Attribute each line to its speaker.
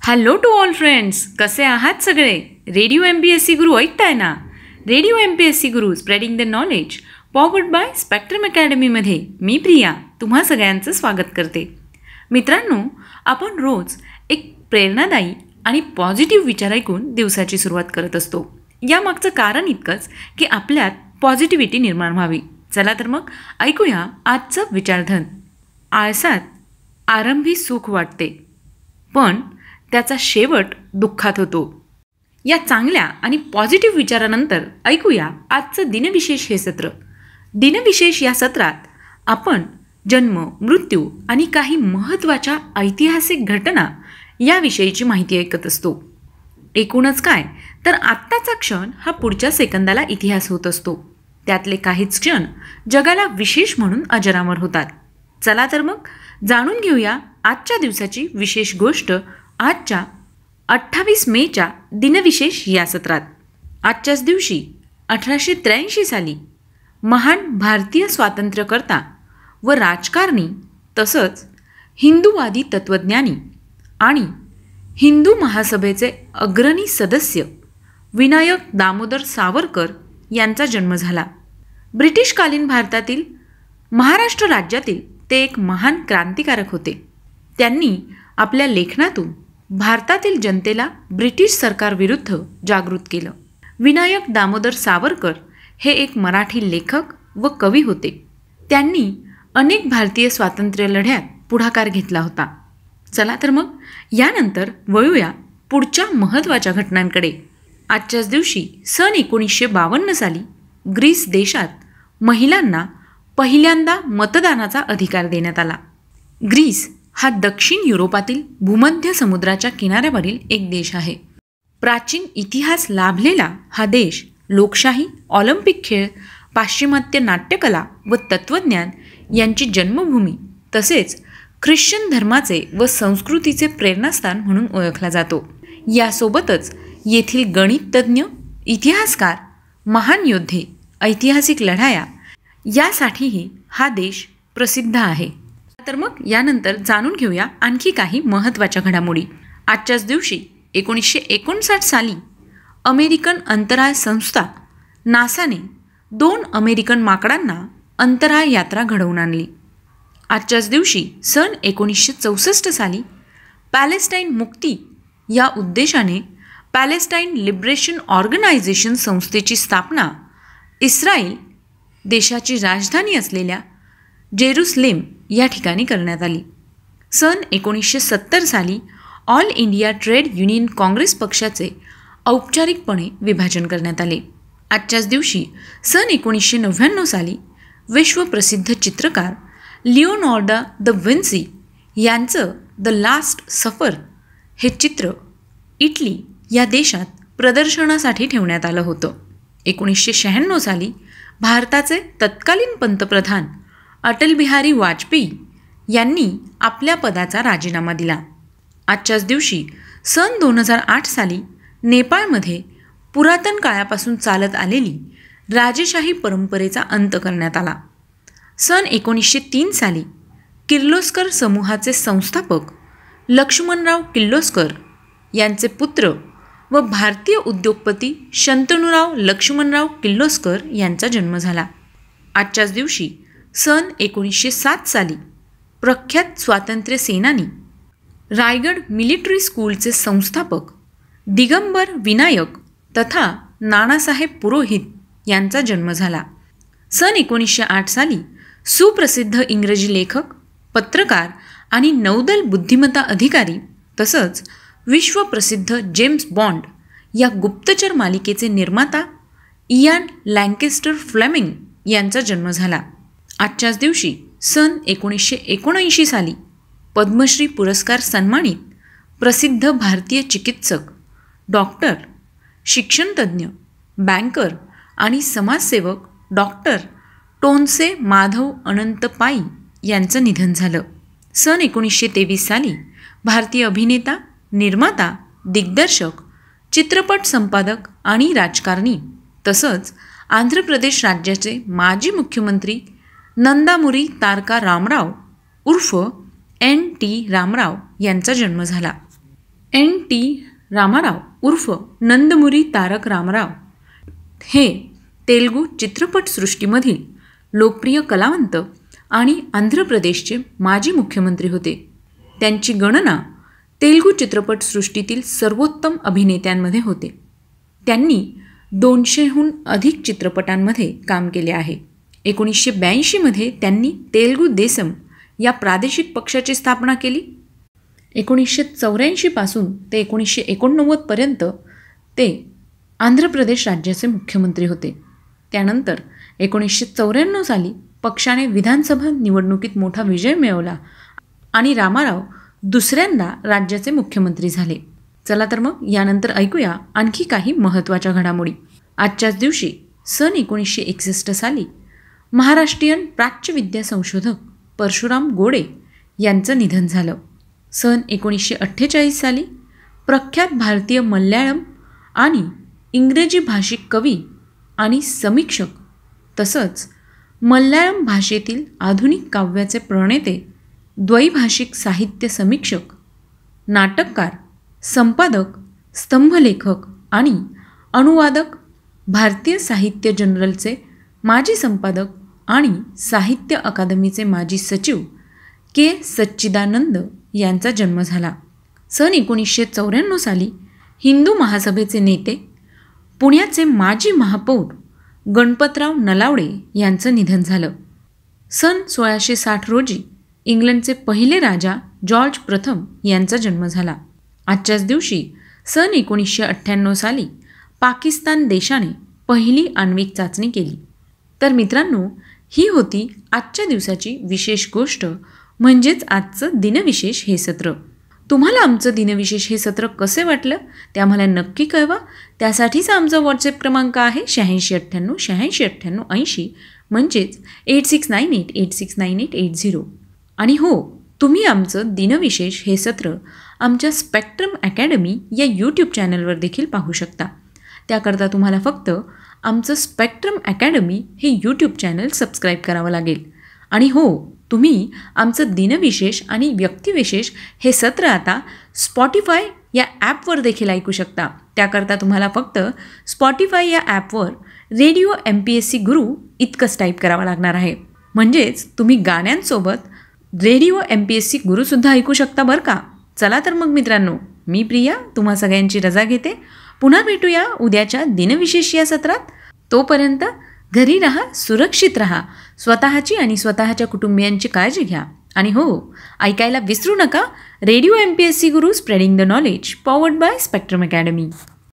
Speaker 1: Hello to all friends, कसे आहात सगळे? रेडिओ MPSC गुरु ऐकताय ना? Radio MPSC Guru spreading the knowledge powered by spectrum अकॅडमीमध्ये मी प्रिया तुम्हा सगळ्यांचं स्वागत करते. मित्रांनो, आपण रोज एक प्रेरणादायी आणि पॉझिटिव्ह विचार ऐकून दिवसाची सुरुवात करत असतो. यामागचं कारण इतकंच की आपल्यात पॉझिटिव्हिटी निर्माण व्हावी. चला तर मग ऐकूया आजचं विचारधन. आळसात आरंभी सुख वाटते, पण त्याचा शेवट दुःखात होतो. या चांगल्या आणि पॉझिटिव्ह विचारानंतर ऐकूया आजचं दिनविशेष हे सत्र. दिनविशेष या सत्रात आपण जन्म, मृत्यू आणि काही महत्त्वाच्या ऐतिहासिक घटना याविषयीची माहिती ऐकत असतो. एकूणच काय तर आत्ताचा क्षण हा पुढच्या सेकंदाला इतिहास होत असतो. त्यातले काहीच क्षण जगाला विशेष म्हणून अजरामर होतात. चला तर मग जाणून घेऊया आजच्या दिवसाची विशेष गोष्ट आजच्या 28 मेच्या दिनविशेष या सत्रात. आजच्याच दिवशी 1883 साली महान भारतीय स्वातंत्र्यकर्ता व राजकारणी तसंच हिंदूवादी तत्त्वज्ञानी आणि हिंदू महासभेचे अग्रणी सदस्य विनायक दामोदर सावरकर यांचा जन्म झाला. ब्रिटिशकालीन भारतातील महाराष्ट्र राज्यातील ते एक महान क्रांतिकारक होते. त्यांनी आपल्या लेखनातून भारतातील जनतेला ब्रिटिश सरकारविरुद्ध जागृत केलं. विनायक दामोदर सावरकर हे एक मराठी लेखक व कवी होते. त्यांनी अनेक भारतीय स्वातंत्र्य लढ्यात पुढाकार घेतला होता. चला तर मग यानंतर वळूया पुढच्या महत्त्वाच्या घटनांकडे. आजच्याच दिवशी सन 1952 साली ग्रीस देशात महिलांना पहिल्यांदा मतदानाचा अधिकार देण्यात आला. ग्रीस हा दक्षिण युरोपातील भूमध्य समुद्राच्या किनाऱ्यावरील एक देश आहे. प्राचीन इतिहास लाभलेला हा देश लोकशाही, ऑलिम्पिक खेळ, पाश्चिमात्य नाट्यकला व तत्त्वज्ञान यांची जन्मभूमी तसेच ख्रिश्चन धर्माचे व संस्कृतीचे प्रेरणास्थान म्हणून ओळखला जातो. यासोबतच येथील गणिततज्ञ, इतिहासकार, महान योद्धे, ऐतिहासिक लढाया यासाठीही हा देश प्रसिद्ध आहे. तर मग यानंतर जाणून घेऊया आणखी काही महत्त्वाच्या घडामोडी. आजच्याच दिवशी 1959 साली अमेरिकन अंतराळ संस्था नासाने 2 अमेरिकन माकडांना अंतराळ यात्रा घडवून आणली. आजच्याच दिवशी सन 1964 साली पॅलेस्टाईन मुक्ती या उद्देशाने पॅलेस्टाईन लिबरेशन ऑर्गनायझेशन संस्थेची स्थापना इस्रायल देशाची राजधानी असलेल्या जेरुसलेम या ठिकाणी करण्यात आली. सन 1970 साली all India trade union Congress पक्षाचे औपचारिकपणे विभाजन करण्यात आले. आजच्याच दिवशी सन 1999 साली विश्वप्रसिद्ध चित्रकार लिओनार्डो द विन्सी यांचं द लास्ट सफर हे चित्र इटली या देशात प्रदर्शनासाठी ठेवण्यात आलं होतं. 1996 साली भारताचे तत्कालीन पंतप्रधान अटल बिहारी वाजपेयी यांनी आपल्या पदाचा राजीनामा दिला. आजच्याच दिवशी सन 2008 साली नेपाळमध्ये पुरातन काळापासून चालत आलेली राजेशाही परंपरेचा अंत करण्यात आला. सन 1903 साली किर्लोस्कर समूहाचे संस्थापक लक्ष्मणराव किर्लोस्कर यांचे पुत्र व भारतीय उद्योगपती शंतनुराव लक्ष्मणराव किर्लोस्कर यांचा जन्म झाला. आजच्याच दिवशी सन 1907 साली प्रख्यात स्वातंत्र्य सेनानी रायगड मिलिटरी स्कूलचे संस्थापक दिगंबर विनायक तथा नानासाहेब पुरोहित यांचा जन्म झाला. सन 1908 साली सुप्रसिद्ध इंग्रजी लेखक, पत्रकार आणि नौदल बुद्धिमत्ता अधिकारी तसंच विश्वप्रसिद्ध जेम्स बॉन्ड या गुप्तचर मालिकेचे निर्माता इयान लँकेस्टर फ्लेमिंग यांचा जन्म झाला. आजच्याच दिवशी सन 1979 साली पद्मश्री पुरस्कार सन्मानित प्रसिद्ध भारतीय चिकित्सक, डॉक्टर, शिक्षणतज्ज्ञ, बँकर आणि समाजसेवक डॉक्टर टोनसे माधव अनंत पाई यांचं निधन झालं. सन 1923 साली भारतीय अभिनेता, निर्माता, दिग्दर्शक, चित्रपट संपादक आणि राजकारणी तसंच आंध्र प्रदेश राज्याचे माजी मुख्यमंत्री नंदामुरी तारका रामराव उर्फ NT रामराव यांचा जन्म झाला. N.T. रामाराव उर्फ नंदमुरी तारक रामाराव हे तेलुगू चित्रपटसृष्टीमधील लोकप्रिय कलावंत आणि आंध्र प्रदेशचे माजी मुख्यमंत्री होते. त्यांची गणना तेलुगू चित्रपटसृष्टीतील सर्वोत्तम अभिनेत्यांमध्ये होते. त्यांनी 200हून अधिक चित्रपटांमध्ये काम केले आहे. 1982मध्ये त्यांनी तेलुगू देसम या प्रादेशिक पक्षाची स्थापना केली. 1984 पासून ते 1989 पर्यंत ते आंध्र प्रदेश राज्याचे मुख्यमंत्री होते. त्यानंतर 1994 साली पक्षाने विधानसभा निवडणुकीत मोठा विजय मिळवला आणि रामाराव दुसऱ्यांदा राज्याचे मुख्यमंत्री झाले. चला तर मग यानंतर ऐकूया आणखी काही महत्त्वाच्या घडामोडी. आजच्याच दिवशी सन 1961 साली महाराष्ट्रीयन प्राच्यविद्या संशोधक परशुराम गोडे यांचं निधन झालं. सन 1948 साली प्रख्यात भारतीय मल्याळम आणि इंग्रजी भाषिक कवी आणि समीक्षक तसंच मल्याळम भाषेतील आधुनिक काव्याचे प्रणेते, द्वैभाषिक साहित्य समीक्षक, नाटककार, संपादक, स्तंभलेखक आणि अनुवादक, भारतीय साहित्य जनरलचे माजी संपादक आणि साहित्य अकादमीचे माजी सचिव के. सच्चिदानंद यांचा जन्म झाला. सन 1994 साली हिंदू महासभेचे नेते, पुण्याचे माजी महापौर गणपतराव नलावडे यांचं निधन झालं. सन 1660 रोजी इंग्लंडचे पहिले राजा जॉर्ज प्रथम यांचा जन्म झाला. आजच्याच दिवशी सन 1998 साली पाकिस्तान देशाने पहिली आण्विक चाचणी केली. तर मित्रांनो, ही होती आजच्या दिवसाची विशेष गोष्ट, म्हणजेच आजचं दिनविशेष हे सत्र. तुम्हाला आमचं दिनविशेष हे सत्र कसे वाटलं ते आम्हाला नक्की कळवा. त्यासाठीच आमचा व्हॉट्सॲप क्रमांक आहे 8698 म्हणजेच 8698869880. आणि हो, तुम्ही आमचं दिनविशेष हे सत्र आमच्या स्पेक्ट्रम अकॅडमी या यूट्यूब चॅनलवर देखील पाहू शकता. त्याकरता तुम्हाला फक्त आमचं स्पेक्ट्रम अकॅडमी हे यूट्यूब चॅनल सबस्क्राईब करावं लागेल. आणि हो, तुम्ही आमचं दिनविशेष आणि व्यक्तिविशेष हे सत्र आता स्पॉटिफाय या ॲपवर देखील ऐकू शकता. त्याकरता तुम्हाला फक्त स्पॉटिफाय या ॲपवर रेडिओ MPSC गुरु इतकंच टाईप करावं लागणार आहे. म्हणजेच तुम्ही गाण्यांसोबत रेडिओ MPSC गुरुसुद्धा ऐकू शकता बरं का. चला तर मग मित्रांनो, मी प्रिया तुम्हा सगळ्यांची रजा घेते. पुन्हा भेटूया उद्याच्या दिनविशेष या सत्रात. तोपर्यंत घरी राहा, सुरक्षित राहा, स्वतःची आणि स्वतःच्या कुटुंबियांची काळजी घ्या. आणि हो, ऐकायला विसरू नका radio MPSC Guru spreading the knowledge, powered by spectrum academy.